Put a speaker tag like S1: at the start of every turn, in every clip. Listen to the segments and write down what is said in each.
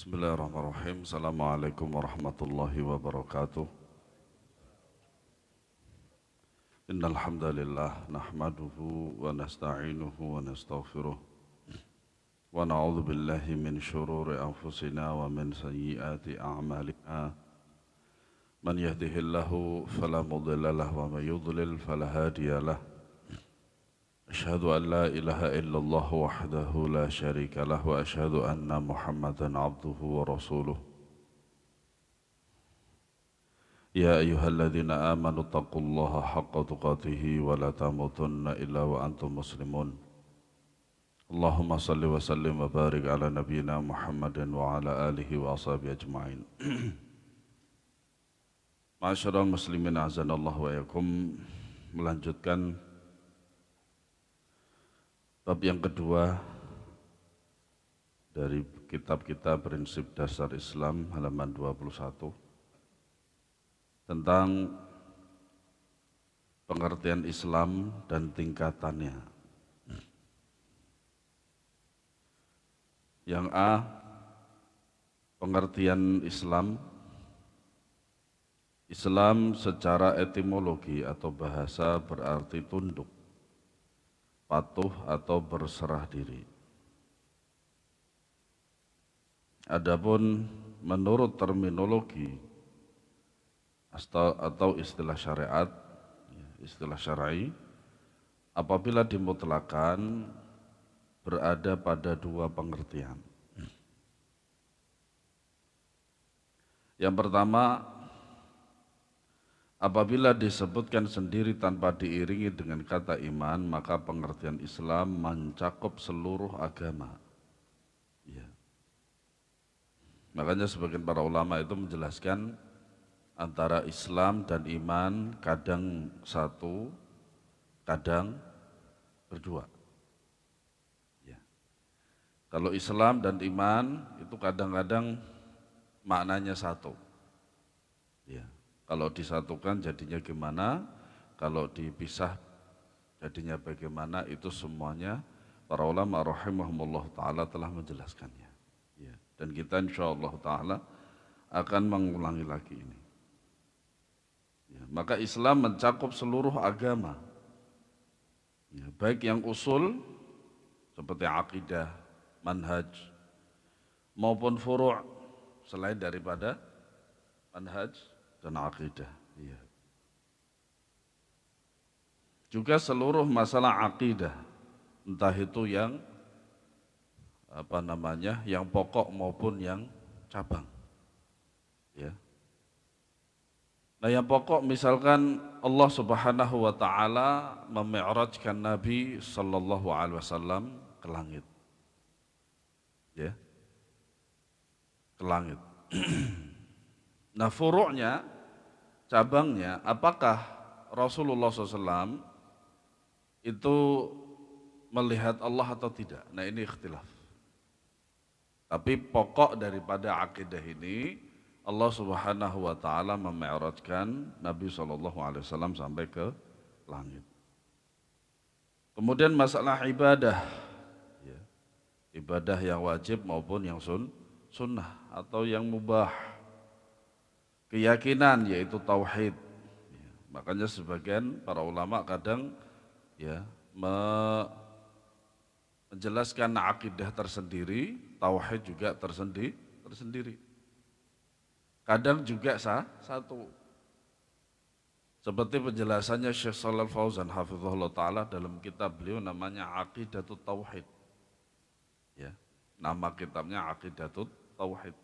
S1: Bismillahirrahmanirrahim. Assalamualaikum warahmatullahi wabarakatuh. Innal hamdalillah nahmaduhu wa nasta'inuhu wa nastaghfiruh wa na'udzu billahi min shururi anfusina wa min sayyiati a'malina. Man yahdihillahu fala mudilla lahu wa man yudlil fala hadiya lahu. Asyhadu an la ilaha illallah wahdahu la syarika lahu wa asyhadu anna Muhammadan abduhu wa rasuluh. Ya ayyuhalladzina amanu taqullaha haqqa tuqatih wa la tamutunna illa wa antum muslimun. Allahumma salli wa sallim wa barik ala nabiyyina Muhammadin wa ala alihi wa ashabihi ajma'in. Ma'asyiral muslimin azanallahu wa yakum, melanjutkan bab yang kedua dari kitab kita Prinsip Dasar Islam halaman 21 tentang pengertian Islam dan tingkatannya. Yang A, pengertian Islam. Islam secara etimologi atau bahasa berarti tunduk, patuh atau berserah diri. Adapun menurut terminologi atau istilah syariat, istilah syar'i, apabila dimutlakan berada pada dua pengertian. Yang pertama, apabila disebutkan sendiri tanpa diiringi dengan kata iman, maka pengertian Islam mencakup seluruh agama. Ya. Makanya sebagian para ulama itu menjelaskan antara Islam dan iman kadang satu, kadang berdua. Ya. Kalau Islam dan iman itu kadang-kadang maknanya satu. Ya. Kalau disatukan jadinya gimana, kalau dipisah jadinya bagaimana, itu semuanya para ulama rahimahumullah ta'ala telah menjelaskannya. Ya. Dan kita insyaallah ta'ala akan mengulangi lagi ini. Ya. Maka Islam mencakup seluruh agama. Ya. Baik yang usul seperti akidah, manhaj, maupun furu' selain daripada manhaj dan akidah. Iya. Juga seluruh masalah akidah, entah itu yang yang pokok maupun yang cabang. Ya. Nah, yang pokok misalkan Allah Subhanahu wa taala memi'rajkan Nabi sallallahu alaihi wasallam ke langit. Ya. Ke langit. Nah, furu'nya, cabangnya, apakah Rasulullah SAW itu melihat Allah atau tidak? Nah, ini ikhtilaf. Tapi pokok daripada akidah ini, Allah Subhanahu wa taala memi'rajkan Nabi SAW sampai ke langit. Kemudian masalah ibadah, ya. Ibadah yang wajib maupun yang sunnah atau yang mubah. Keyakinan yaitu tauhid. Ya, makanya sebagian para ulama kadang ya menjelaskan akidah tersendiri, tauhid juga tersendiri. Kadang juga satu. Seperti penjelasannya Syekh Shalal Fauzan hafizahullah taala dalam kitab beliau namanya Aqidatut Tauhid. Ya, nama kitabnya Aqidatut Tauhid.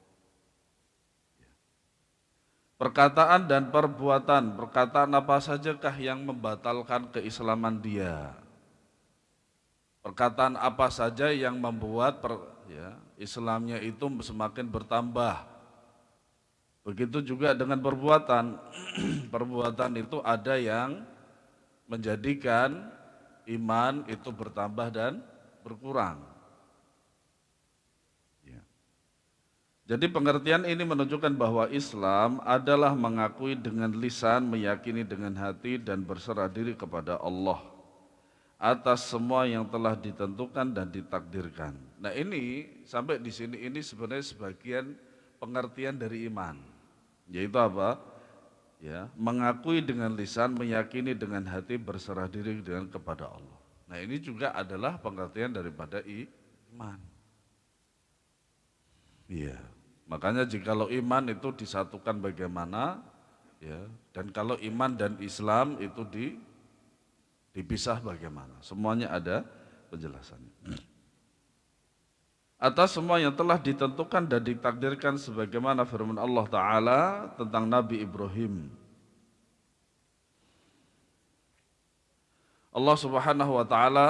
S1: Perkataan dan perkataan apa sajakah yang membatalkan keislaman dia? Perkataan apa saja yang membuat Islamnya itu semakin bertambah? Begitu juga dengan perbuatan. Perbuatan itu ada yang menjadikan iman itu bertambah dan berkurang. Jadi pengertian ini menunjukkan bahwa Islam adalah mengakui dengan lisan, meyakini dengan hati, dan berserah diri kepada Allah. atas semua yang telah ditentukan dan ditakdirkan. Nah ini sampai di sini ini sebenarnya sebagian pengertian dari iman, yaitu apa? Ya, mengakui dengan lisan, meyakini dengan hati, berserah diri dengan kepada Allah. Nah ini juga adalah pengertian daripada iman. Iya. Makanya jikalau iman itu disatukan bagaimana, ya, dan kalau iman dan Islam itu dipisah bagaimana? Semuanya ada penjelasannya. Atas semua yang telah ditentukan dan ditakdirkan sebagaimana firman Allah Ta'ala tentang Nabi Ibrahim. Allah Subhanahu wa Ta'ala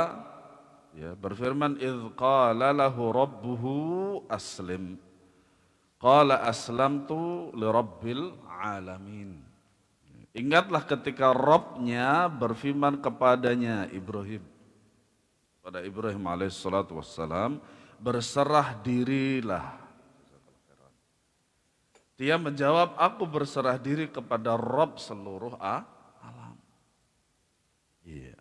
S1: ya, berfirman, "Idz qala lahu rabbuhu aslim." Qala aslamtu lirabbil alamin. Ingatlah ketika Rabb-nya berfirman kepadanya Ibrahim. Pada Ibrahim alaihissalatu wassalam, berserah dirilah. Dia menjawab, aku berserah diri kepada Rabb seluruh alam. Iya.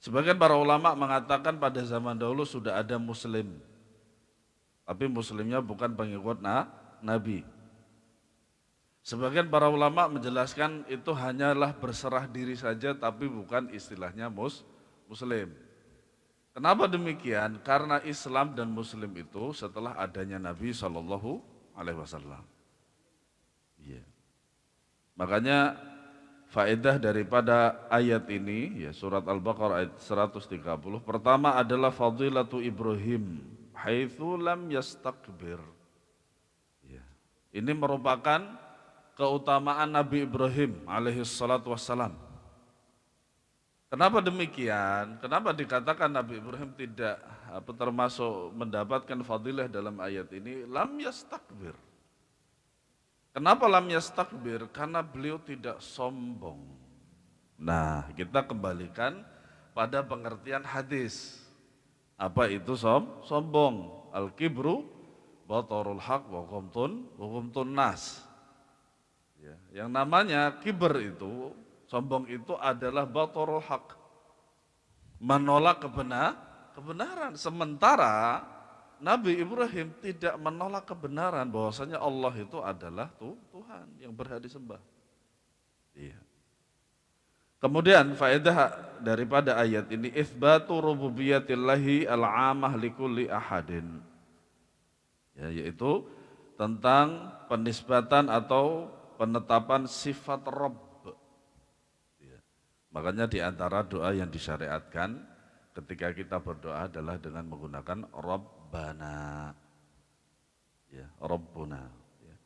S1: Sebagian para ulama mengatakan pada zaman dahulu sudah ada muslim. Tapi muslimnya bukan pengikut Nabi. Sebagian para ulama menjelaskan itu hanyalah berserah diri saja tapi bukan istilahnya muslim. Kenapa demikian? Karena Islam dan Muslim itu setelah adanya Nabi Shallallahu Alaihi Wasallam. Iya. Makanya faedah daripada ayat ini, ya surat Al-Baqarah ayat 130, pertama adalah fadilatu Ibrahim, haitsu lam yastakbir. Ya. Ini merupakan keutamaan Nabi Ibrahim alaihi salatu wassalam. Kenapa demikian? Kenapa dikatakan Nabi Ibrahim tidak termasuk mendapatkan fadilah dalam ayat ini? Lam yastakbir. Kenapa lam yastakbir? Karena beliau tidak sombong. Nah, kita kembalikan pada pengertian hadis. Apa itu sombong? Al-kibru batarul haq wa qamtun nas. Ya, yang namanya kiber itu, sombong itu adalah batarul haq, menolak kebenaran. Sementara Nabi Ibrahim tidak menolak kebenaran bahwasanya Allah itu adalah Tuhan yang berhak disembah. Iya. Kemudian faedah daripada ayat ini itsbatu rububiyatillahi al-'amah likulli ahadin. Ya, yaitu tentang penisbatan atau penetapan sifat Rabb. Ya. Makanya di antara doa yang disyariatkan ketika kita berdoa adalah dengan menggunakan Rabbana. Ya, Rabbuna. Ya.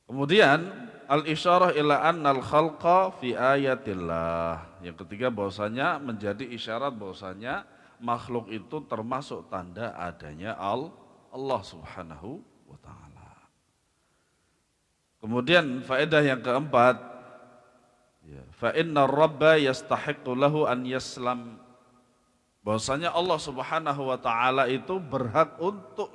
S1: Kemudian al-isyarah ila annal khalqa fi ayatillah. Yang ketiga bahwasanya menjadi isyarat bahwasanya makhluk itu termasuk tanda adanya Allah Subhanahu wa taala. Kemudian faedah yang keempat, ya, fa inna rabba yastahiqqu lahu an yaslam. Bahwasanya Allah Subhanahu wa taala itu berhak untuk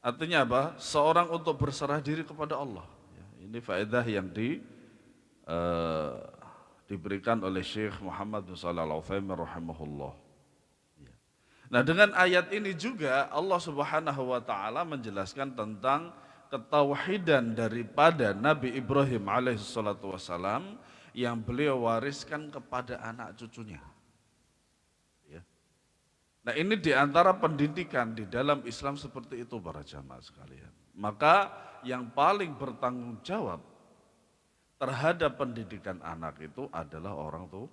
S1: artinya apa? Seorang untuk berserah diri kepada Allah. Ya, ini faedah yang diberikan oleh Syekh Muhammad bin Shalih Al-Utsaimin rahimahullah. Ya. Nah, dengan ayat ini juga Allah Subhanahu wa taala menjelaskan tentang ketauhidan daripada Nabi Ibrahim alaihissalatu wassalam yang beliau wariskan kepada anak cucunya. Ya. Nah ini diantara pendidikan di dalam Islam seperti itu para jamaah sekalian. Maka yang paling bertanggung jawab terhadap pendidikan anak itu adalah orang tua.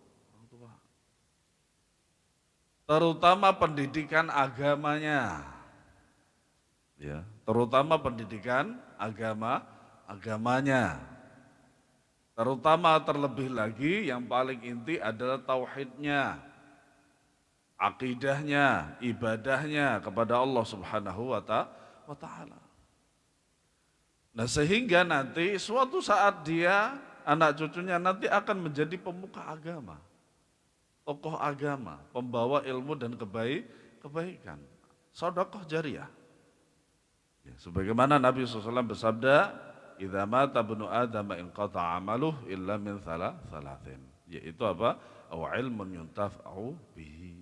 S1: Terutama pendidikan agamanya. Ya, terutama pendidikan agamanya. Terutama terlebih lagi yang paling inti adalah tauhidnya, akidahnya, ibadahnya kepada Allah Subhanahu wa taala. Nah, sehingga nanti suatu saat dia, anak cucunya nanti akan menjadi pemuka agama, tokoh agama, pembawa ilmu dan kebaikan, sedekah jariyah. Ya, sebagaimana Nabi SAW bersabda, "Idza mata ibnu Adam inqata 'amaluhu illa min thalathin." yaitu apa? Au ilmun yuntafa'u bihi.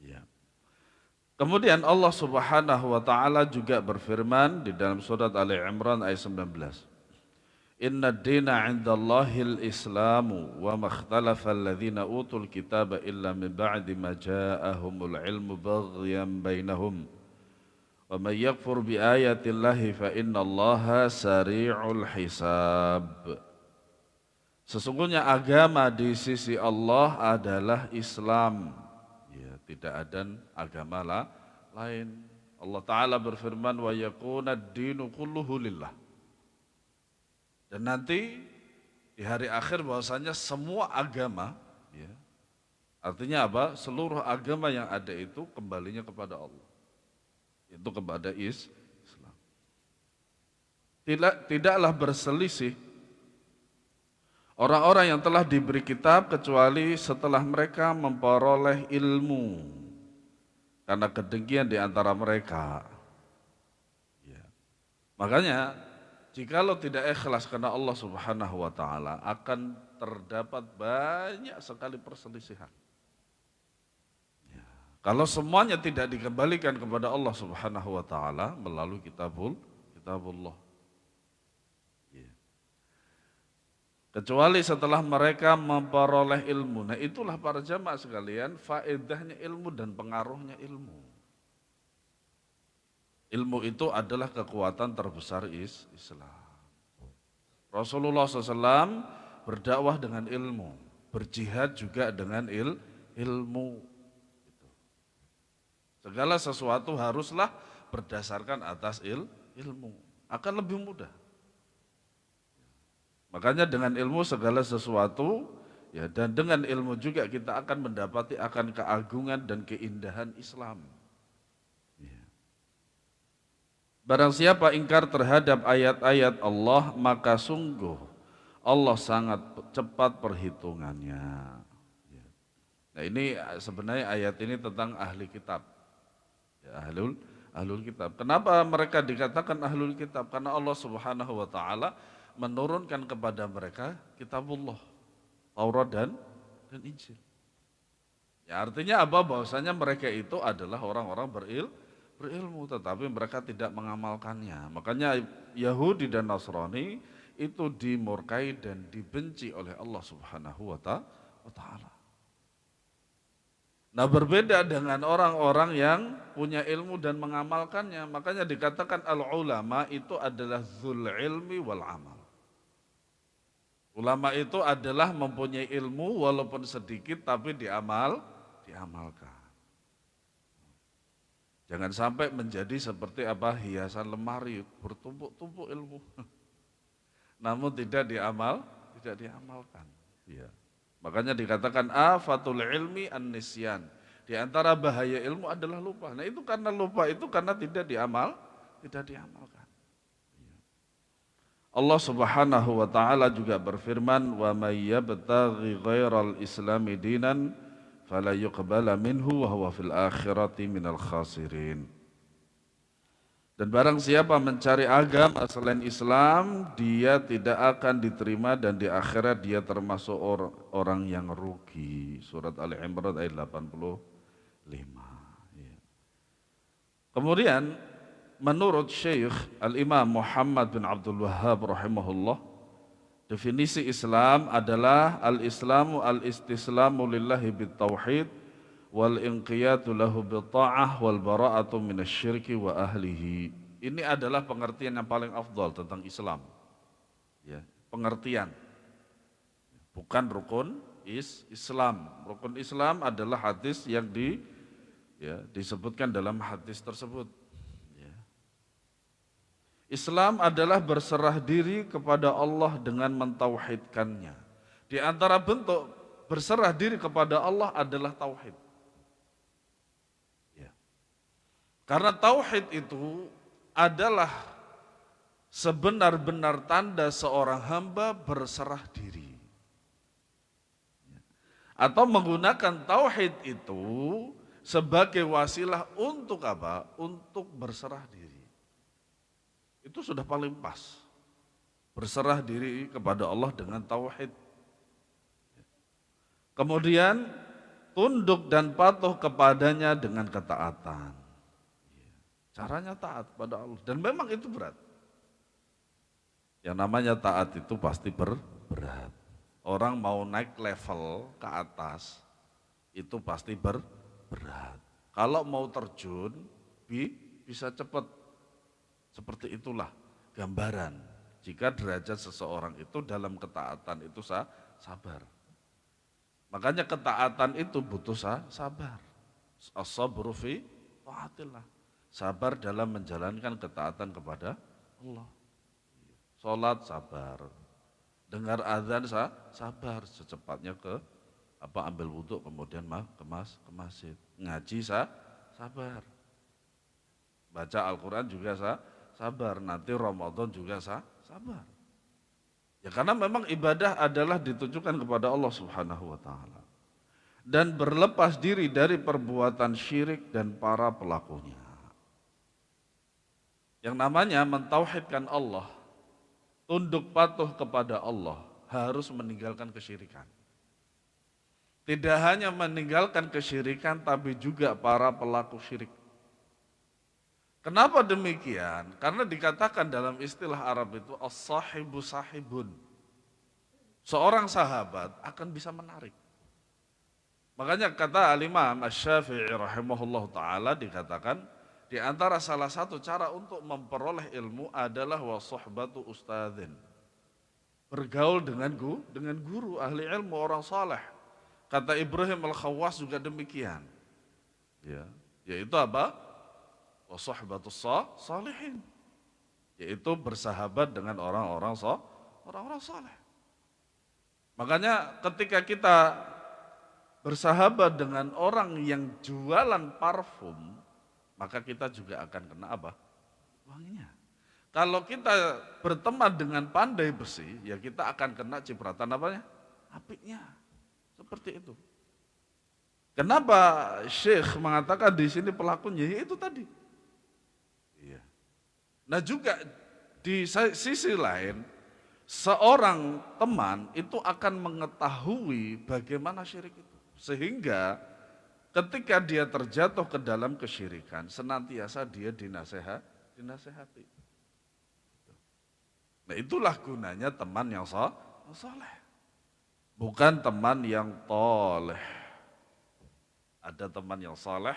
S1: Ya. Kemudian Allah Subhanahu wa taala juga berfirman di dalam surat Ali Imran ayat 19. Inna ad-dina 'indallahil islamu wa makhtalafa alladhina utul kitaba illa min ba'di ma ja'ahumul ilmu baghyan bainahum. Wa may yakfur bi ayatillahi fa innallaha sari'ul hisab. Sesungguhnya agama di sisi Allah adalah Islam. Ya, tidak ada agama lain. Allah Ta'ala berfirman, wa yakuna ad-dinu kulluhu lillah. Dan nanti di hari akhir bahwasanya semua agama, ya, artinya apa? Seluruh agama yang ada itu kembalinya kepada Allah. Itu kepada Islam. Tidaklah berselisih orang-orang yang telah diberi kitab kecuali setelah mereka memperoleh ilmu karena kedengkian di antara mereka. Ya. Makanya jikalau tidak ikhlas karena Allah Subhanahu wa taala akan terdapat banyak sekali perselisihan. Ya. Kalau semuanya tidak dikembalikan kepada Allah Subhanahu wa taala melalui kitabullah. Kecuali setelah mereka memperoleh ilmu. Nah itulah para jamaah sekalian, faedahnya ilmu dan pengaruhnya ilmu. Ilmu itu adalah kekuatan terbesar Islam. Rasulullah SAW berdakwah dengan ilmu, berjihad juga dengan ilmu. Segala sesuatu haruslah berdasarkan atas ilmu, akan lebih mudah. Makanya dengan ilmu segala sesuatu, ya, dan dengan ilmu juga kita akan mendapati akan keagungan dan keindahan Islam. Ya. Barang siapa ingkar terhadap ayat-ayat Allah, maka sungguh Allah sangat cepat perhitungannya. Ya. Nah ini sebenarnya ayat ini tentang ahli kitab, ya, ahlul kitab. Kenapa mereka dikatakan ahlul kitab? Karena Allah Subhanahu wa taala menurunkan kepada mereka kitabullah, Taurat dan Injil. Ya artinya apa? Bahwasanya mereka itu adalah orang-orang berilmu tetapi mereka tidak mengamalkannya. Makanya Yahudi dan Nasrani itu dimurkai dan dibenci oleh Allah Subhanahu wa taala. Nah berbeda dengan orang-orang yang punya ilmu dan mengamalkannya. Makanya dikatakan al-ulama itu adalah dzul ilmi wal amal. Ulama itu adalah mempunyai ilmu walaupun sedikit tapi diamalkan. Jangan sampai menjadi seperti apa hiasan lemari bertumpuk-tumpuk ilmu. Namun tidak diamalkan. Ya. Makanya dikatakan afatul ilmi an-nisyan. Di antara bahaya ilmu adalah lupa. Nah itu karena lupa itu karena tidak diamalkan. Allah Subhanahu wa taala juga berfirman, "Wa may yabtaghi ghairal islami dinan fala yuqbala minhu wa huwa fil akhirati minal khasirin." Dan barang siapa mencari agama selain Islam, dia tidak akan diterima dan di akhirat dia termasuk orang yang rugi. Surat Ali Imran ayat 85. Ya. Kemudian menurut Syekh Al-Imam Muhammad bin Abdul Wahhab rahimahullah, definisi Islam adalah al-islamu al-istislamu lillahi bit-tauhid wal inqiyatu lahu bit-ta'ah wal bara'atu minasyirki wa ahlihi. Ini adalah pengertian yang paling afdal tentang Islam. Ya, pengertian. Bukan rukun Islam. Rukun Islam adalah hadis yang disebutkan dalam hadis tersebut. Islam adalah berserah diri kepada Allah dengan mentauhidkannya. Di antara bentuk berserah diri kepada Allah adalah tauhid. Ya. Karena tauhid itu adalah sebenar-benar tanda seorang hamba berserah diri. Atau menggunakan tauhid itu sebagai wasilah untuk apa? Untuk berserah diri. Itu sudah paling pas. Berserah diri kepada Allah dengan tauhid. Kemudian tunduk dan patuh kepadanya dengan ketaatan. Caranya taat pada Allah. Dan memang itu berat. Yang namanya taat itu pasti berat. Orang mau naik level ke atas, itu pasti berat. Kalau mau terjun, bisa cepat. Seperti itulah gambaran. Jika derajat seseorang itu dalam ketaatan itu sabar. Makanya ketaatan itu butuh sabar. As-sabru fi taatillah. Sabar dalam menjalankan ketaatan kepada Allah. Salat sabar. Dengar azan sabar, secepatnya ambil wudhu kemudian ke masjid. Ngaji sabar. Baca Al-Qur'an juga sabar. Nanti Ramadan juga sabar. Ya karena memang ibadah adalah ditujukan kepada Allah Subhanahu wa taala. Dan berlepas diri dari perbuatan syirik dan para pelakunya. Yang namanya mentauhidkan Allah, tunduk patuh kepada Allah, harus meninggalkan kesyirikan. Tidak hanya meninggalkan kesyirikan, tapi juga para pelaku syirik. Kenapa demikian? Karena dikatakan dalam istilah Arab itu as-sahibu sahibun. Seorang sahabat akan bisa menarik. Makanya kata Al-Imam Asy-Syafi'i rahimahullah ta'ala dikatakan, di antara salah satu cara untuk memperoleh ilmu adalah wasuhbatu ustadzin. Bergaul dengan guru ahli ilmu, orang saleh. Kata Ibrahim Al-Khawwas juga demikian. Ya, yaitu apa? Wasuhbatus salihin. Yaitu bersahabat dengan orang-orang saleh. Makanya ketika kita bersahabat dengan orang yang jualan parfum, maka kita juga akan kena apa? Wanginya. Kalau kita berteman dengan pandai besi, ya kita akan kena cipratan apanya? Apiknya. Seperti itu. Kenapa Syekh mengatakan di sini pelakunya? Ya itu tadi. Iya. Nah juga di sisi lain, seorang teman itu akan mengetahui bagaimana syirik itu. Sehingga ketika dia terjatuh ke dalam kesyirikan, senantiasa dia dinasehati. Nah itulah gunanya teman yang saleh. Bukan teman yang toleh. Ada teman yang saleh,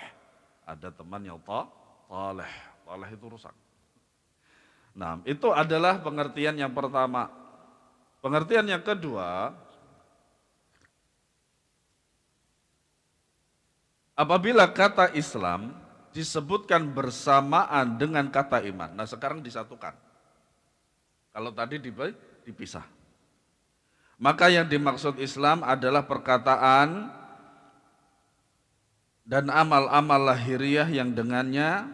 S1: ada teman yang toleh. Toleh itu rusak. Nah, itu adalah pengertian yang pertama. Pengertian yang kedua, apabila kata Islam disebutkan bersamaan dengan kata iman. Nah, sekarang disatukan. Kalau tadi dipisah. Maka yang dimaksud Islam adalah perkataan dan amal-amal lahiriah yang dengannya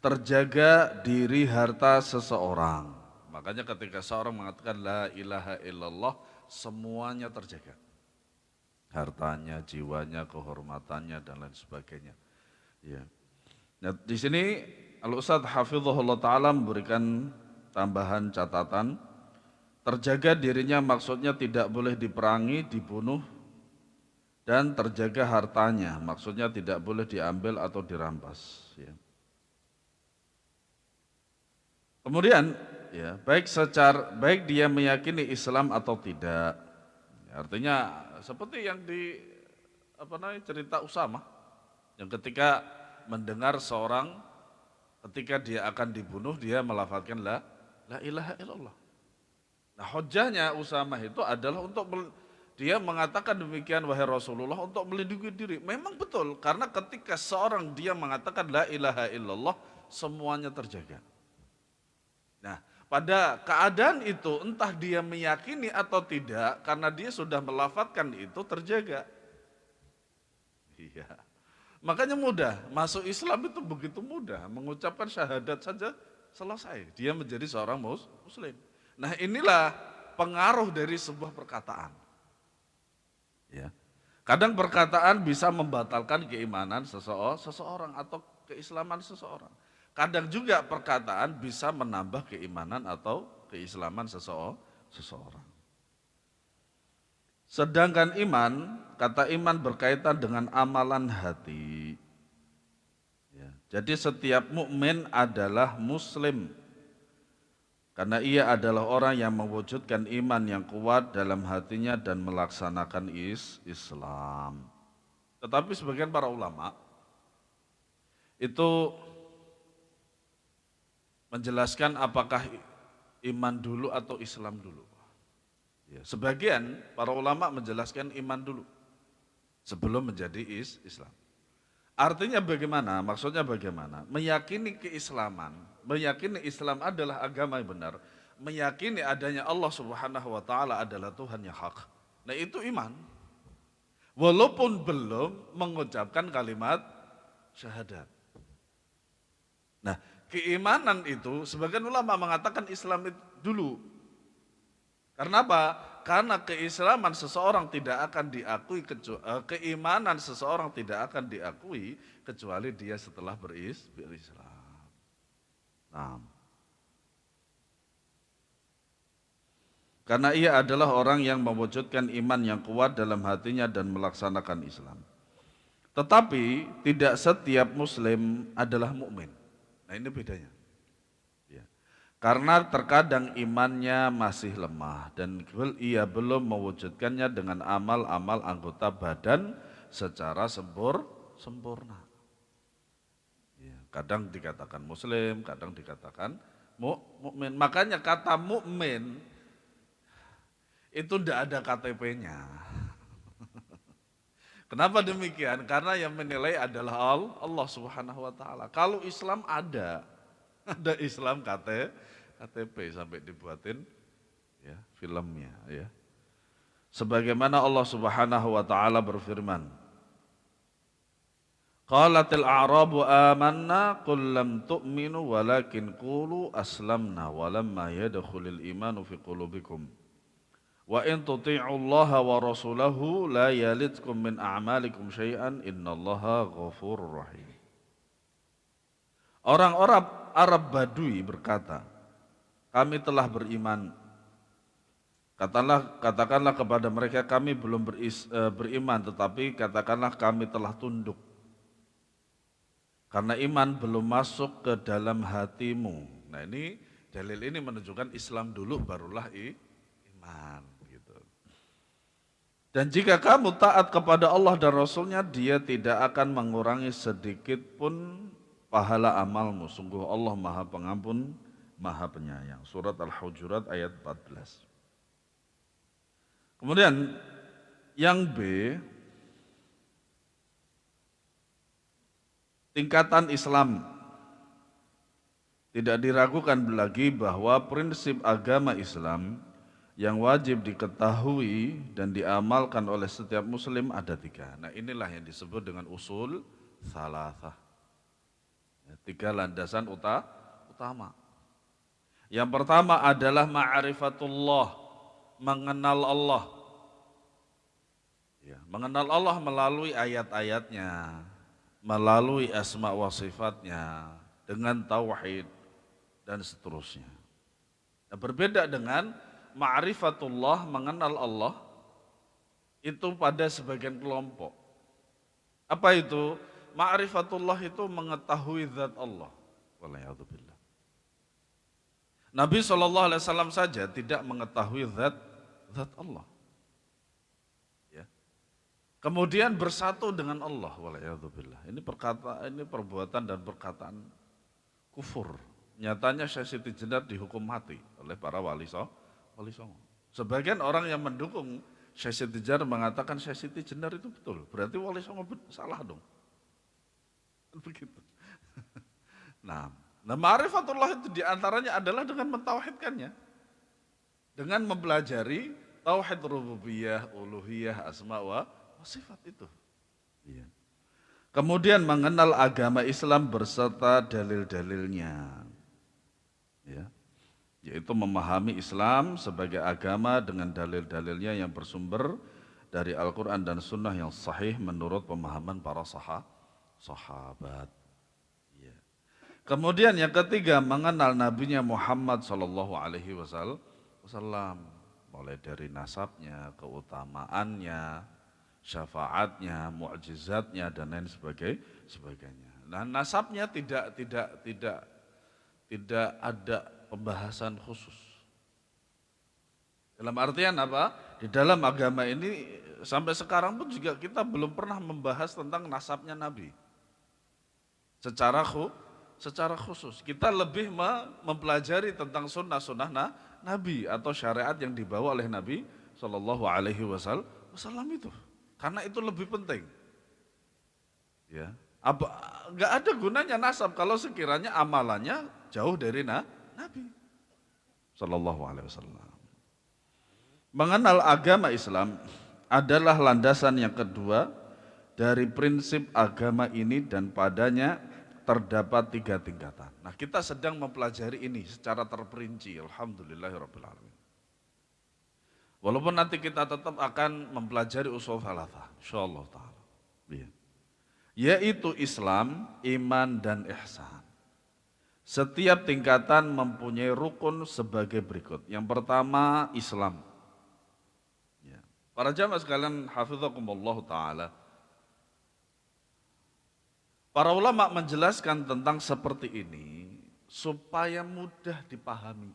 S1: terjaga diri harta seseorang. Makanya ketika seorang mengatakan la ilaha illallah, semuanya terjaga. Hartanya, jiwanya, kehormatannya dan lain sebagainya. Ya. Nah, di sini Al-Ustadz Hafizahullah Ta'ala memberikan tambahan catatan. Terjaga dirinya maksudnya tidak boleh diperangi, dibunuh, dan terjaga hartanya maksudnya tidak boleh diambil atau dirampas. Ya. Kemudian, ya, baik dia meyakini Islam atau tidak. Artinya seperti yang cerita Usama, yang ketika mendengar seorang ketika dia akan dibunuh dia melafazkan la ilaha illallah. Nah, hujjahnya Usama itu adalah untuk dia mengatakan demikian wahai Rasulullah untuk melindungi diri. Memang betul karena ketika seorang dia mengatakan la ilaha illallah semuanya terjaga. Nah, pada keadaan itu entah dia meyakini atau tidak, karena dia sudah melafadzkan itu terjaga. Iya. Makanya mudah, masuk Islam itu begitu mudah, mengucapkan syahadat saja selesai. Dia menjadi seorang muslim. Nah, inilah pengaruh dari sebuah perkataan. Ya. Kadang perkataan bisa membatalkan keimanan seseorang atau keislaman seseorang. Kadang juga perkataan bisa menambah keimanan atau keislaman seseorang. Sedangkan iman kata iman berkaitan dengan amalan hati. Ya, jadi setiap mukmin adalah muslim. Karena ia adalah orang yang mewujudkan iman yang kuat dalam hatinya dan melaksanakan Islam. Tetapi sebagian para ulama itu menjelaskan apakah iman dulu atau Islam dulu. Ya, sebagian para ulama menjelaskan iman dulu sebelum menjadi Islam. Artinya bagaimana? Maksudnya bagaimana? Meyakini keislaman, meyakini Islam adalah agama yang benar, meyakini adanya Allah Subhanahu wa taala adalah Tuhan yang hak. Nah, itu iman. Walaupun belum mengucapkan kalimat syahadat. Nah, keimanan itu sebagian ulama mengatakan Islam itu dulu. Karena apa? Karena keislaman seseorang tidak akan diakui, keimanan seseorang tidak akan diakui kecuali dia setelah berislam. Nah, karena ia adalah orang yang mewujudkan iman yang kuat dalam hatinya dan melaksanakan Islam. Tetapi tidak setiap muslim adalah mukmin. Nah, ini bedanya. Karena terkadang imannya masih lemah dan ia belum mewujudkannya dengan amal-amal anggota badan secara sempurna. Ya, kadang dikatakan muslim, kadang dikatakan mukmin. Makanya kata mukmin itu tidak ada KTP-nya. Kenapa demikian? Karena yang menilai adalah Allah Subhanahu wa taala. Kalau Islam ada Islam KTP sampai dibuatin ya filmnya ya. Sebagaimana Allah Subhanahu wa taala berfirman, Qalatil a'rabu amanna qul lam tu'minu walakin qulu aslamna walamma yadkhulul imanu fi qulubikum wa in tuti'ullaha wa rasulahu la yalitkum min a'malikum syai'an innallaha ghafurur rahim. Orang-orang Arab Badui berkata, kami telah beriman. Katakanlah kepada mereka kami belum beriman, tetapi katakanlah kami telah tunduk. Karena iman belum masuk ke dalam hatimu. Nah, ini dalil ini menunjukkan Islam dulu barulah iman. Gitu. Dan jika kamu taat kepada Allah dan Rasulnya, dia tidak akan mengurangi sedikit pun pahala amalmu. Sungguh Allah Maha Pengampun, Maha Penyayang. Surat Al-Hujurat ayat 14. Kemudian yang B, tingkatan Islam. Tidak diragukan lagi bahwa prinsip agama Islam yang wajib diketahui dan diamalkan oleh setiap muslim ada 3. Nah, inilah yang disebut dengan usul salasah. 3 landasan utama. Yang pertama adalah ma'rifatullah, mengenal Allah. Ya, mengenal Allah melalui ayat-ayatnya, melalui asma wa sifatnya, dengan tauhid dan seterusnya. Nah, berbeda dengan ma'rifatullah, mengenal Allah, itu pada sebagian kelompok. Apa itu? Ma'rifatullah itu mengetahui zat Allah. Waliyadzubillah. Nabi SAW saja tidak mengetahui zat Allah. Ya. Kemudian bersatu dengan Allah. Waliyadzubillah. Ini perbuatan dan perkataan kufur. Nyatanya Syekh Siti Jenar dihukum mati oleh para wali songo. Sebagian orang yang mendukung Syekh Siti Jenar mengatakan Syekh Siti Jenar itu betul. Berarti wali songo salah dong. Begitu. Nah, ma'rifatullah itu diantaranya adalah dengan mentauhidkannya. Dengan mempelajari tauhid rububiyah, uluhiyah, asma wa sifat itu. Iya. Kemudian mengenal agama Islam berserta dalil-dalilnya. Ya. Yaitu memahami Islam sebagai agama dengan dalil-dalilnya yang bersumber dari Al-Quran dan Sunnah yang sahih menurut pemahaman para sahabat. Ya. Kemudian yang ketiga mengenal Nabinya Muhammad Sallallahu Alaihi Wasallam, mulai dari nasabnya, keutamaannya, syafaatnya, mukjizatnya dan lain sebagainya. Nah, nasabnya tidak ada pembahasan khusus. Dalam artian apa? Di dalam agama ini sampai sekarang pun juga kita belum pernah membahas tentang nasabnya Nabi. Secara khusus kita lebih mempelajari tentang sunnah Nabi atau syariat yang dibawa oleh Nabi Shallallahu Alaihi Wasallam itu, karena itu lebih penting. Ya, nggak ada gunanya nasab kalau sekiranya amalannya jauh dari Nabi Shallallahu Alaihi Wasallam. Mengenal agama Islam adalah landasan yang kedua dari prinsip agama ini dan padanya terdapat 3 tingkatan. Nah, kita sedang mempelajari ini secara terperinci. Alhamdulillahirabbil alamin. Walaupun nanti kita tetap akan mempelajari ushul tsalatsa, insyaallah taala. Yaitu Islam, iman dan ihsan. Setiap tingkatan mempunyai rukun sebagai berikut. Yang pertama Islam. Para jamaah sekalian hafizakumullah ta'ala, para ulama menjelaskan tentang seperti ini supaya mudah dipahami.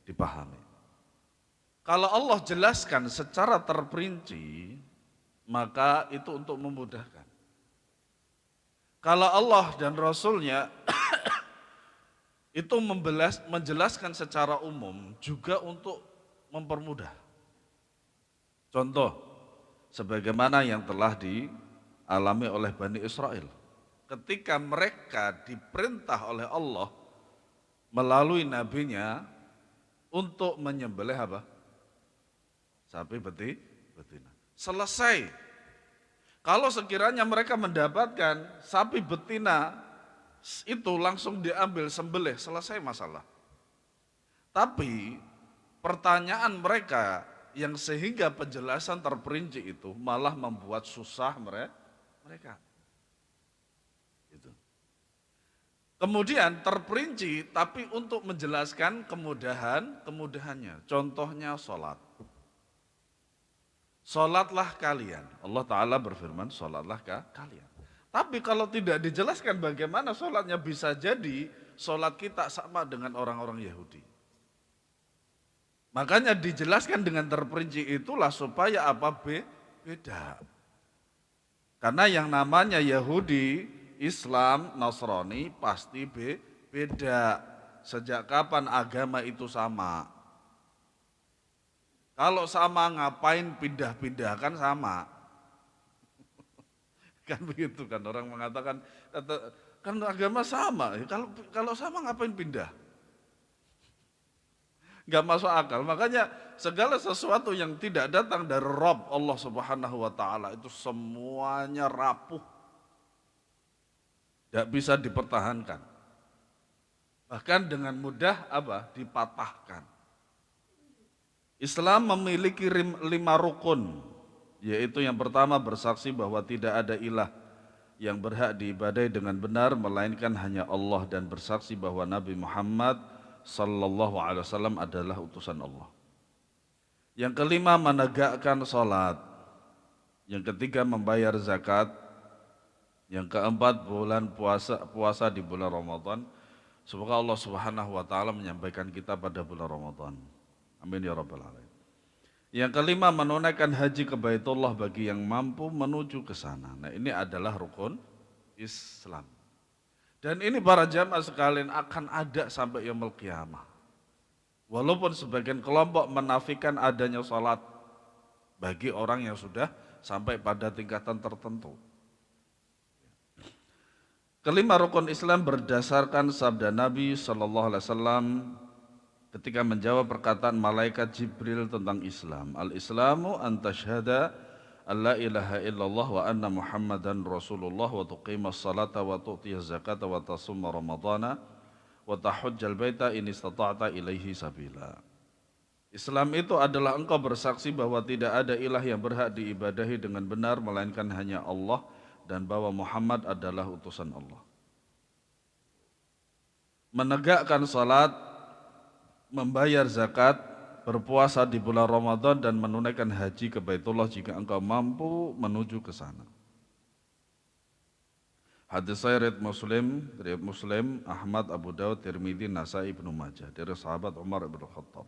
S1: Dipahami. Kalau Allah jelaskan secara terperinci, maka itu untuk memudahkan. Kalau Allah dan Rasulnya itu menjelaskan secara umum juga untuk mempermudah. Contoh, sebagaimana yang telah dialami oleh Bani Israel. Ketika mereka diperintah oleh Allah melalui nabinya untuk menyembelih apa? Sapi betina. Selesai. Kalau sekiranya mereka mendapatkan sapi betina, itu langsung diambil sembelih, selesai masalah. Tapi pertanyaan mereka yang sehingga penjelasan terperinci itu malah membuat susah mereka. Gitu. Kemudian terperinci tapi untuk menjelaskan kemudahannya. Contohnya sholat. Sholatlah kalian. Allah Ta'ala berfirman, sholatlah kalian. Tapi kalau tidak dijelaskan bagaimana sholatnya, bisa jadi sholat kita sama dengan orang-orang Yahudi. Makanya dijelaskan dengan terperinci itulah supaya apa? Beda. Karena yang namanya Yahudi, Islam, Nasrani pasti beda. Sejak kapan agama itu sama? Kalau sama ngapain pindah-pindah, kan sama. Kan begitu kan, orang mengatakan kan agama sama. Kalau sama ngapain pindah? Gak masuk akal. Makanya segala sesuatu yang tidak datang dari Rabb Allah Subhanahu wa taala itu semuanya rapuh. Tidak bisa dipertahankan. Bahkan dengan mudah apa? Dipatahkan. Islam memiliki 5 rukun, yaitu yang pertama bersaksi bahwa tidak ada ilah yang berhak diibadai dengan benar melainkan hanya Allah, dan bersaksi bahwa Nabi Muhammad sallallahu alaihi wasallam adalah utusan Allah. Yang kelima menegakkan salat. Yang ketiga membayar zakat. Yang keempat bulan puasa di bulan Ramadan. Semoga Allah Subhanahu wa taala menyampaikan kita pada bulan Ramadan. Amin ya rabbal alamin. Yang kelima menunaikan haji ke Baitullah bagi yang mampu menuju ke sana. Nah, ini adalah rukun Islam. Dan ini para jamaah sekalian akan ada sampai yaumul qiyamah. Walaupun sebagian kelompok menafikan adanya salat bagi orang yang sudah sampai pada tingkatan tertentu. Kelima rukun Islam berdasarkan sabda Nabi sallallahu alaihi wasallam ketika menjawab perkataan malaikat Jibril tentang Islam. Al-Islamu an tashhada an la ilaha illallah wa anna Muhammadan Rasulullah wa tuqimas salata wa tu'tiyaz zakata wa tasumma ramadana wa tahujjal baita in istata'ta ilaihi sabila. Islam itu adalah engkau bersaksi bahwa tidak ada ilah yang berhak diibadahi dengan benar melainkan hanya Allah, dan bahwa Muhammad adalah utusan Allah. Menegakkan salat, membayar zakat, berpuasa di bulan Ramadan dan menunaikan haji ke Baitullah jika engkau mampu menuju ke sana. Hadis saya riwayat Muslim, Ahmad, Abu Daud, Tirmidzi, Nasai, Ibnu Majah dari sahabat Umar bin Khattab.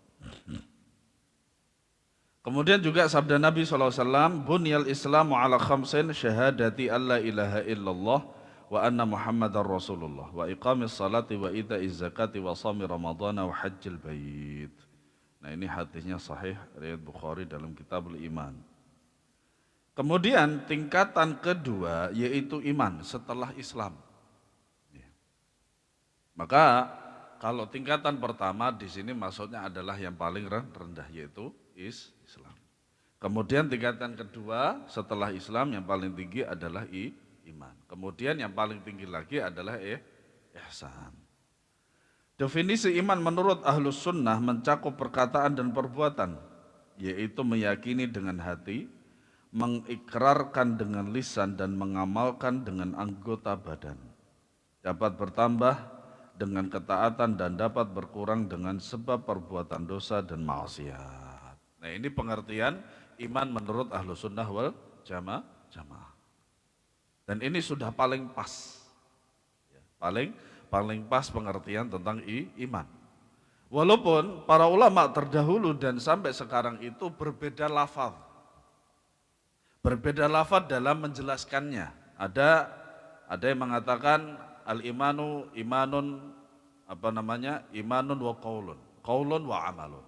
S1: Kemudian juga sabda Nabi SAW, Bunyal Islamu ala khamsin syahadati alla ilaha illallah wa anna Muhammadar Rasulullah wa iqamis salati wa ita'iz zakati wa sami ramadana wa hajjil bait. Nah ini hadisnya sahih riwayat Bukhari dalam Kitabul Iman. Kemudian tingkatan kedua yaitu iman setelah Islam. Maka kalau tingkatan pertama di sini maksudnya adalah yang paling rendah yaitu Islam. Kemudian tingkatan kedua setelah Islam yang paling tinggi adalah iman. Kemudian yang paling tinggi lagi adalah ihsan. Definisi iman menurut Ahlus Sunnah mencakup perkataan dan perbuatan, yaitu meyakini dengan hati, mengikrarkan dengan lisan dan mengamalkan dengan anggota badan. Dapat bertambah dengan ketaatan dan dapat berkurang dengan sebab perbuatan dosa dan maksiat. Nah ini pengertian iman menurut Ahlus Sunnah wal Jamaah. Dan ini sudah paling pas. Paling pas pengertian tentang iman. Walaupun para ulama terdahulu dan sampai sekarang itu berbeda lafaz. Berbeda lafaz dalam menjelaskannya. Ada yang mengatakan al-imanu imanun imanun wa qaulun wa amalun.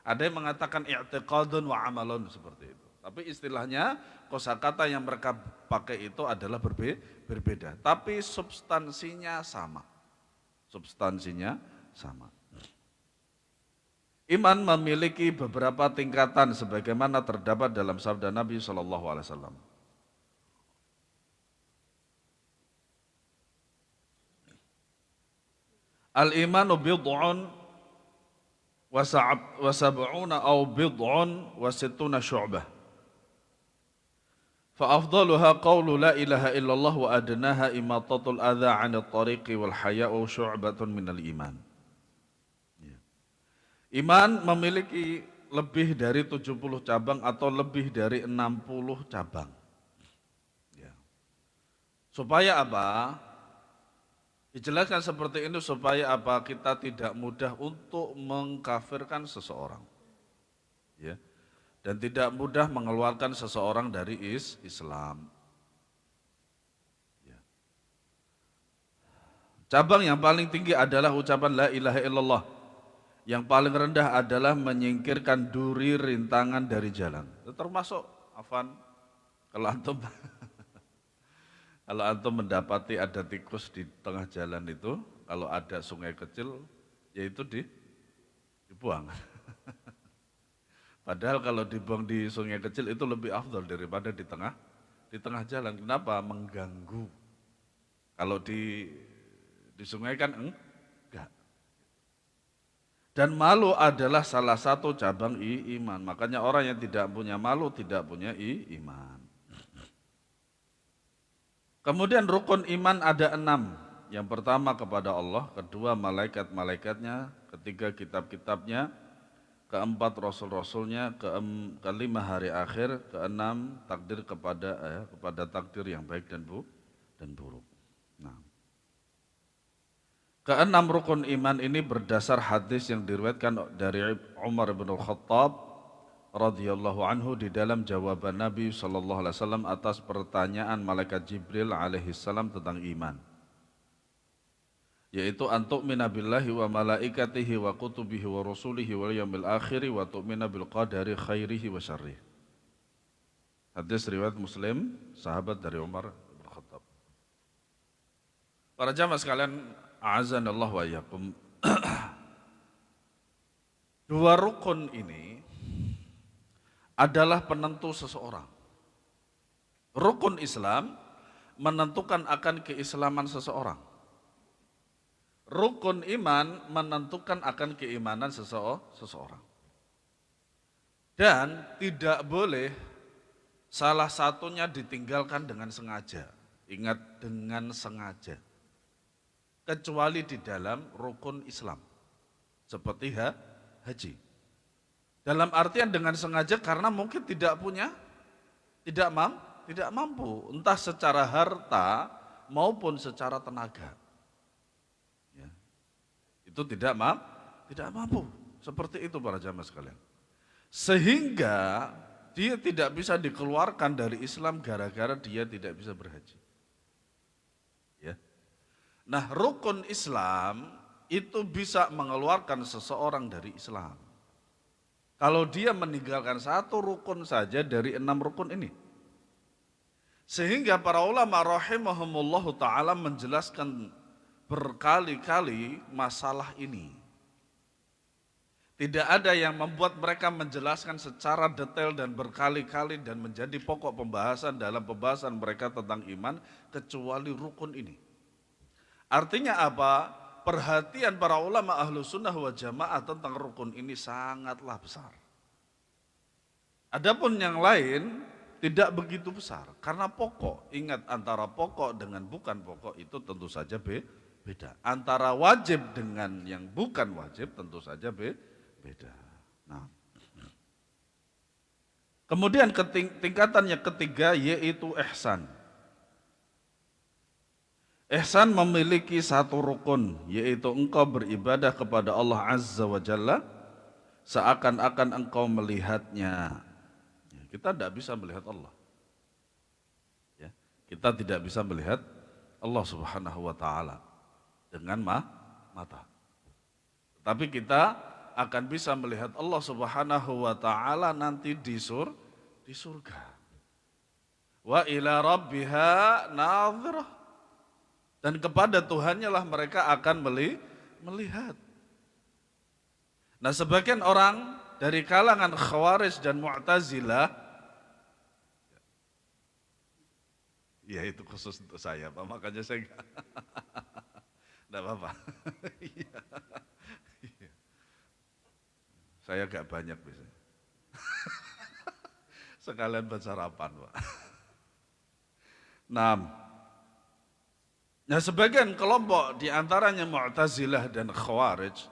S1: Ada yang mengatakan i'tiqadun wa amalun seperti itu. Tapi istilahnya kosakata yang mereka pakai itu adalah berbeda. Tapi substansinya sama. Iman memiliki beberapa tingkatan sebagaimana terdapat dalam sabda Nabi SAW. Al-imanu bid'un wa sab'una aw bid'un wa sittuna syu'bah. Fa afdaluha qawlu la ilaha illallah wa adnaha imatatul adha 'anil tariqi wal haya'u syu'batun minal iman. Iman memiliki lebih dari 70 cabang atau lebih dari 60 cabang. Supaya apa? Dijelaskan seperti ini supaya apa? Kita tidak mudah untuk mengkafirkan seseorang. Ya. Dan tidak mudah mengeluarkan seseorang dari Islam. Ya. Cabang yang paling tinggi adalah ucapan la ilaha illallah. Yang paling rendah adalah menyingkirkan duri rintangan dari jalan. Termasuk kalau antum kalau antum mendapati ada tikus di tengah jalan itu, kalau ada sungai kecil, yaitu dibuang. Padahal kalau dibuang di sungai kecil itu lebih afdal daripada di tengah jalan. Kenapa? Mengganggu. Kalau di sungai kan enggak. Dan malu adalah salah satu cabang iman. Makanya orang yang tidak punya malu tidak punya iman. Kemudian rukun iman ada 6. Yang pertama kepada Allah, kedua malaikat-malaikatnya, ketiga kitab-kitabnya, keempat rasul-rasulnya, kelima hari akhir, keenam takdir kepada takdir yang baik dan buruk. Nah. Keenam rukun iman ini berdasar hadis yang diriwayatkan dari Umar bin Khattab radhiyallahu anhu di dalam jawaban Nabi SAW atas pertanyaan malaikat Jibril alaihissalam tentang iman. Yaitu antu'mina billahi wa malaikatihi wa kutubihi wa rusulihi wal yaumil akhiri wa tu'mina bil qadari khairihi wa syarrihi. Hadis riwayat Muslim, sahabat dari Umar bin Khattab. Para jamaah sekalian, a'azanallah wa iyyakum. Dua rukun ini adalah penentu seseorang. Rukun Islam menentukan akan keislaman seseorang. Rukun iman menentukan akan keimanan seseorang. Dan tidak boleh salah satunya ditinggalkan dengan sengaja. Ingat, dengan sengaja. Kecuali di dalam rukun Islam. Seperti haji. Dalam artian dengan sengaja karena mungkin tidak punya, tidak mampu, entah secara harta maupun secara tenaga. Ya. Itu tidak mampu. Seperti itu para jamaah sekalian. Sehingga dia tidak bisa dikeluarkan dari Islam gara-gara dia tidak bisa berhaji. Ya. Nah, rukun Islam itu bisa mengeluarkan seseorang dari Islam. Kalau dia meninggalkan satu rukun saja dari 6 rukun ini. Sehingga para ulama rahimahumullahu ta'ala menjelaskan berkali-kali masalah ini. Tidak ada yang membuat mereka menjelaskan secara detail dan berkali-kali dan menjadi pokok pembahasan dalam pembahasan mereka tentang iman kecuali rukun ini. Artinya apa? Perhatian para ulama ahlu sunnah wal jamaah tentang rukun ini sangatlah besar. Adapun yang lain tidak begitu besar karena pokok. Ingat, antara pokok dengan bukan pokok itu tentu saja beda. Antara wajib dengan yang bukan wajib tentu saja beda. Nah, kemudian tingkatan yang ketiga yaitu ihsan. Ihsan memiliki satu rukun, yaitu engkau beribadah kepada Allah Azza wa Jalla seakan-akan engkau melihatnya. Kita tidak bisa melihat Allah. Ya, kita tidak bisa melihat Allah Subhanahu wa Ta'ala dengan mata. Tapi kita akan bisa melihat Allah Subhanahu wa Ta'ala nanti di surga. Wa ila rabbiha nadhirah. Dan kepada Tuhannya lah mereka akan melihat. Nah, sebagian orang dari kalangan Khawarij dan Mu'tazilah, ya itu khusus untuk saya Pak, makanya saya enggak apa-apa. Saya agak banyak biasanya. Sekalian buat sarapan Pak. Nah, sebagian kelompok diantaranya Mu'tazilah dan Khawarij,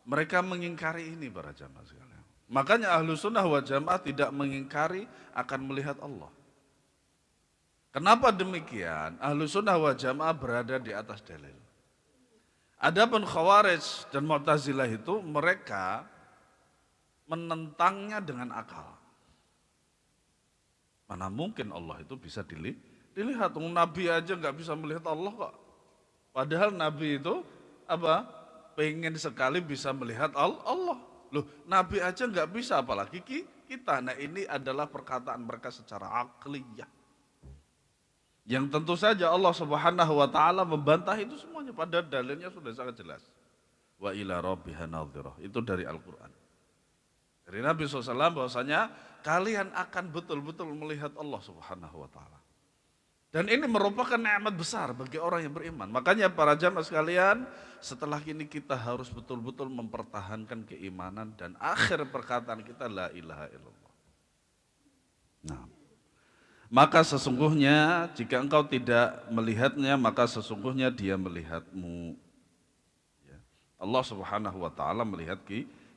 S1: mereka mengingkari ini para jamaah sekalian. Makanya ahlu sunnah wal jamaah tidak mengingkari akan melihat Allah. Kenapa demikian? Ahlu sunnah wal jamaah berada di atas dalil. Adapun Khawarij dan Mu'tazilah itu mereka menentangnya dengan akal. Mana mungkin Allah itu bisa dilihat? Nabi aja nggak bisa melihat Allah kok. Padahal Nabi itu apa? Pengen sekali bisa melihat Allah. Loh, Nabi aja nggak bisa, apalagi kita. Nah, ini adalah perkataan mereka secara akliyah. Yang tentu saja Allah Subhanahu wa Ta'ala membantah itu semuanya. Pada dalilnya sudah sangat jelas. Wa ila rabbiha nadhirah. Itu dari Al-Quran. Dari Nabi SAW bahwasanya kalian akan betul-betul melihat Allah Subhanahu wa Ta'ala. Dan ini merupakan nikmat besar bagi orang yang beriman. Makanya para jamaah sekalian, setelah ini kita harus betul-betul mempertahankan keimanan dan akhir perkataan kita la ilaha illallah. Nah, maka sesungguhnya jika engkau tidak melihatnya, maka sesungguhnya dia melihatmu. Ya. Allah Subhanahu wa Ta'ala melihat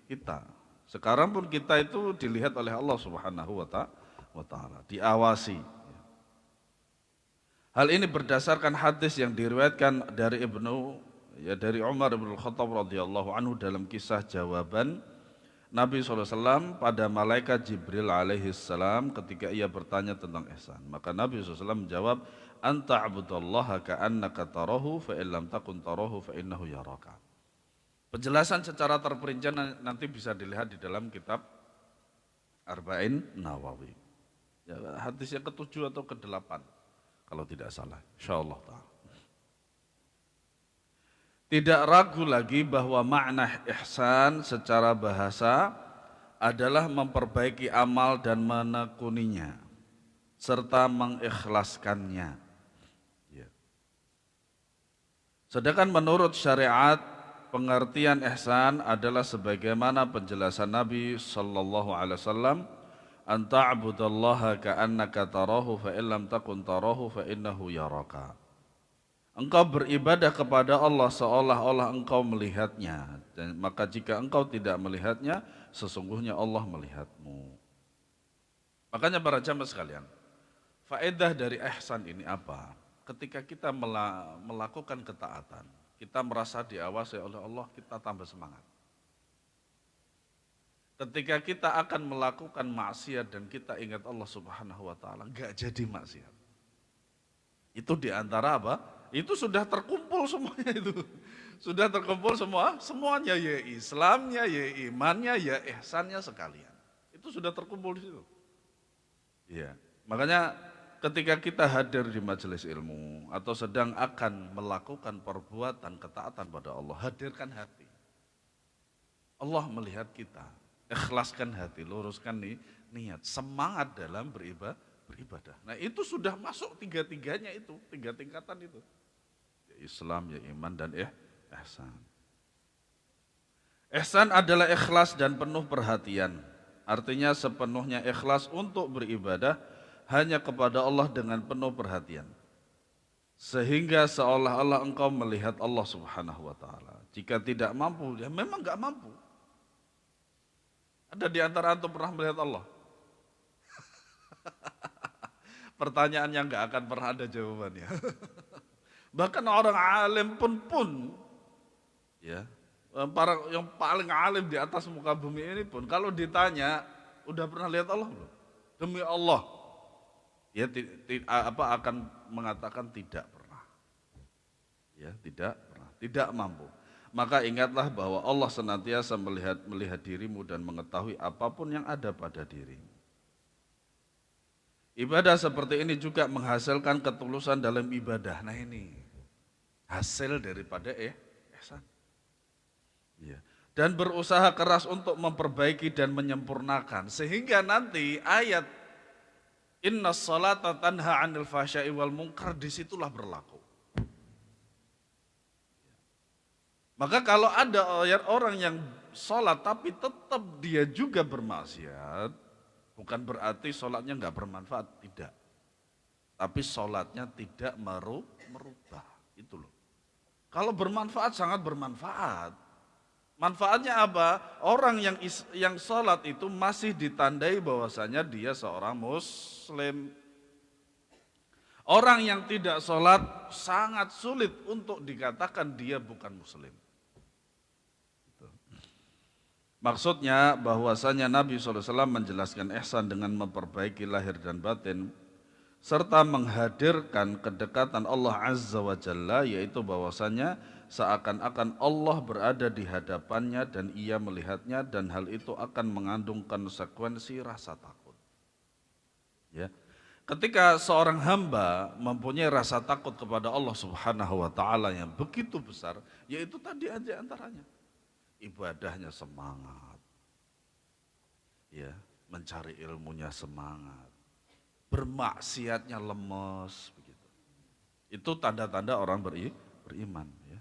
S1: kita. Sekarang pun kita itu dilihat oleh Allah Subhanahu wa Ta'ala, diawasi. Hal ini berdasarkan hadis yang diriwayatkan dari dari Umar bin Khattab radhiyallahu anhu dalam kisah jawaban Nabi SAW pada malaikat Jibril alaihi salam ketika ia bertanya tentang ihsan. Maka Nabi SAW menjawab, anta abudallaha ka'annaka tarahu fa illam takun tarahu fa innahu yaraka. Penjelasan secara terperinci nanti bisa dilihat di dalam kitab Arba'in Nawawi. Ya, hadis yang ke-7 atau ke-8. Kalau tidak salah, insyaallah ta'ala. Tidak ragu lagi bahwa makna ihsan secara bahasa adalah memperbaiki amal dan menekuninya, serta mengikhlaskannya. Ya. Sedangkan menurut syariat, pengertian ihsan adalah sebagaimana penjelasan Nabi sallallahu alaihi wasallam, anta abudallaha ka'annaka tarahu fa illam takun tarahu fa innahu yaraka. Engkau beribadah kepada Allah seolah-olah engkau melihatnya, dan maka jika engkau tidak melihatnya, sesungguhnya Allah melihatmu. Makanya para jamaah sekalian, faedah dari ihsan ini apa? Ketika kita melakukan ketaatan, kita merasa diawasi oleh Allah, kita tambah semangat. Ketika kita akan melakukan maksiat dan kita ingat Allah Subhanahu wa taala, enggak jadi maksiat. Itu diantara apa? Itu sudah terkumpul semuanya itu. Sudah terkumpul semuanya, ya Islamnya, ya imannya, ya ihsannya sekalian. Itu sudah terkumpul di situ. Iya. Makanya ketika kita hadir di majelis ilmu atau sedang akan melakukan perbuatan ketaatan pada Allah, hadirkan hati. Allah melihat kita, ikhlaskan hati, luruskan niat, semangat dalam beribadah. Nah itu sudah masuk tiga-tiganya itu, tiga tingkatan itu. Ya Islam, ya iman, dan ihsan. Ihsan adalah ikhlas dan penuh perhatian. Artinya sepenuhnya ikhlas untuk beribadah hanya kepada Allah dengan penuh perhatian. Sehingga seolah-olah engkau melihat Allah Subhanahu wa taala. Jika tidak mampu, ya memang enggak mampu. Ada di antara antum pernah melihat Allah? Pertanyaan yang enggak akan pernah ada jawabannya. Bahkan orang alim pun ya, para yang paling alim di atas muka bumi ini pun kalau ditanya, udah pernah lihat Allah belum? Demi Allah, ya akan mengatakan tidak pernah. Ya, tidak pernah, tidak mampu. Maka ingatlah bahwa Allah senantiasa melihat dirimu dan mengetahui apapun yang ada pada dirimu. Ibadah seperti ini juga menghasilkan ketulusan dalam ibadah. Nah ini hasil daripada ihsan. Ya. Dan berusaha keras untuk memperbaiki dan menyempurnakan sehingga nanti ayat inna sholata tanha 'anil fahsya'i wal munkar disitulah berlaku. Maka kalau ada orang yang sholat tapi tetap dia juga bermaksiat, bukan berarti sholatnya nggak bermanfaat, tidak. Tapi sholatnya tidak merubah, itu loh. Kalau bermanfaat sangat bermanfaat. Manfaatnya apa? Orang yang sholat itu masih ditandai bahwasanya dia seorang muslim. Orang yang tidak sholat sangat sulit untuk dikatakan dia bukan muslim. Maksudnya bahwasanya Nabi SAW menjelaskan ihsan dengan memperbaiki lahir dan batin serta menghadirkan kedekatan Allah Azza wa Jalla, yaitu bahwasanya seakan-akan Allah berada di hadapannya dan ia melihatnya, dan hal itu akan mengandung konsekuensi rasa takut. Ya. Ketika seorang hamba mempunyai rasa takut kepada Allah Subhanahu wa taala yang begitu besar, yaitu tadi aja antaranya. Ibadahnya semangat. Ya, mencari ilmunya semangat. Bermaksiatnya lemes begitu. Itu tanda-tanda orang beriman, ya.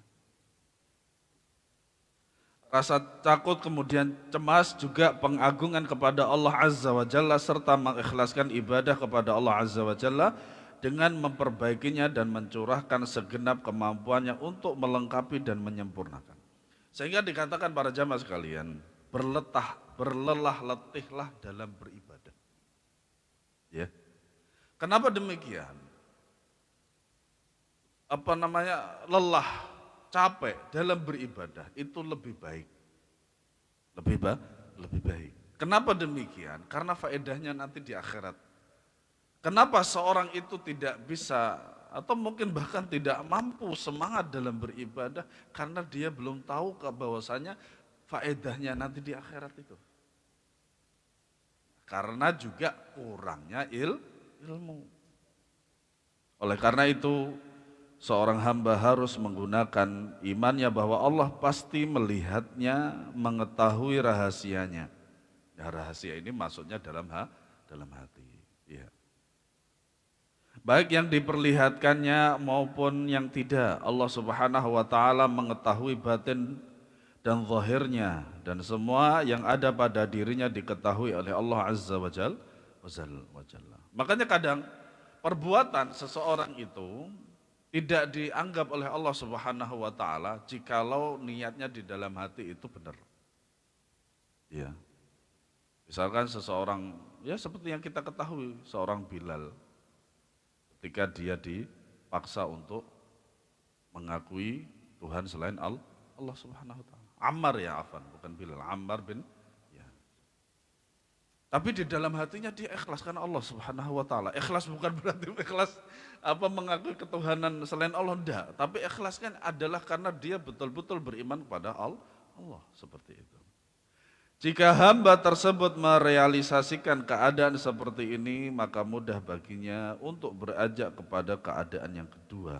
S1: Rasa takut kemudian cemas juga pengagungan kepada Allah Azza wa Jalla serta mengikhlaskan ibadah kepada Allah Azza wa Jalla dengan memperbaikinya dan mencurahkan segenap kemampuannya untuk melengkapi dan menyempurnakan. Sehingga dikatakan para jamaah sekalian, berlelah letihlah dalam beribadah. Ya. Kenapa demikian? Lelah, capek dalam beribadah itu lebih baik. Lebih baik. Kenapa demikian? Karena faedahnya nanti di akhirat. Kenapa seorang itu tidak bisa atau mungkin bahkan tidak mampu semangat dalam beribadah karena dia belum tahu bahwasanya faedahnya nanti di akhirat itu. Karena juga kurangnya ilmu. Oleh karena itu seorang hamba harus menggunakan imannya bahwa Allah pasti melihatnya, mengetahui rahasianya. Ya, rahasia ini maksudnya dalam hati. Ya. Baik yang diperlihatkannya maupun yang tidak, Allah Subhanahu wa taala mengetahui batin dan zahirnya, dan semua yang ada pada dirinya diketahui oleh Allah Azza wa Jalla. Makanya kadang perbuatan seseorang itu tidak dianggap oleh Allah Subhanahu wa taala jikalau niatnya di dalam hati itu benar. Ya. Misalkan seseorang, ya seperti yang kita ketahui, seorang Bilal, ketika dia dipaksa untuk mengakui Tuhan selain Allah Subhanahu wa taala. Ammar ya afan, bukan Bilal, Ammar bin ya. Tapi di dalam hatinya dia ikhlas karena Allah Subhanahu wa taala. Ikhlas bukan berarti ikhlas mengakui ketuhanan selain Allah, enggak, tapi ikhlas kan adalah karena dia betul-betul beriman kepada Allah seperti itu. Jika hamba tersebut merealisasikan keadaan seperti ini, maka mudah baginya untuk beranjak kepada keadaan yang kedua,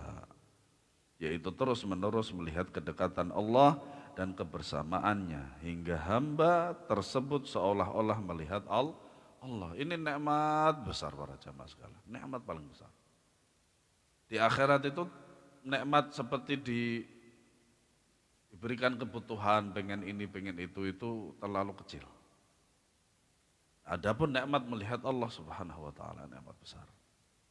S1: yaitu terus-menerus melihat kedekatan Allah dan kebersamaannya, hingga hamba tersebut seolah-olah melihat Allah. Ini nikmat besar para jamaah sekalian, nikmat paling besar. Di akhirat itu nikmat seperti diberikan kebutuhan, pengen ini, pengen itu terlalu kecil. Adapun nikmat melihat Allah Subhanahu wa taala nikmat besar.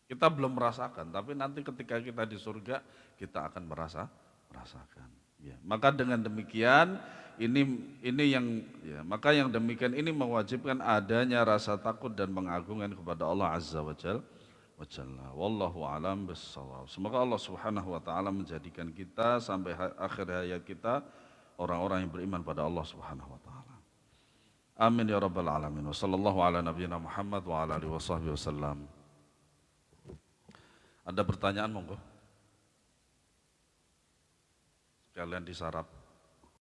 S1: Kita belum merasakan, tapi nanti ketika kita di surga kita akan merasakan. Ya, maka dengan demikian maka yang demikian ini mewajibkan adanya rasa takut dan mengagungkan kepada Allah Azza wa Jalla. Wallahu alam bissawab. Semoga Allah Subhanahu wa taala menjadikan kita sampai akhir hayat kita orang-orang yang beriman pada Allah Subhanahu wa taala. Amin ya rabbal alamin. Wa sallallahu ala nabiyyina Muhammad wa ala alihi washabbihi wasallam. Ada pertanyaan monggo? Sekalian disarap.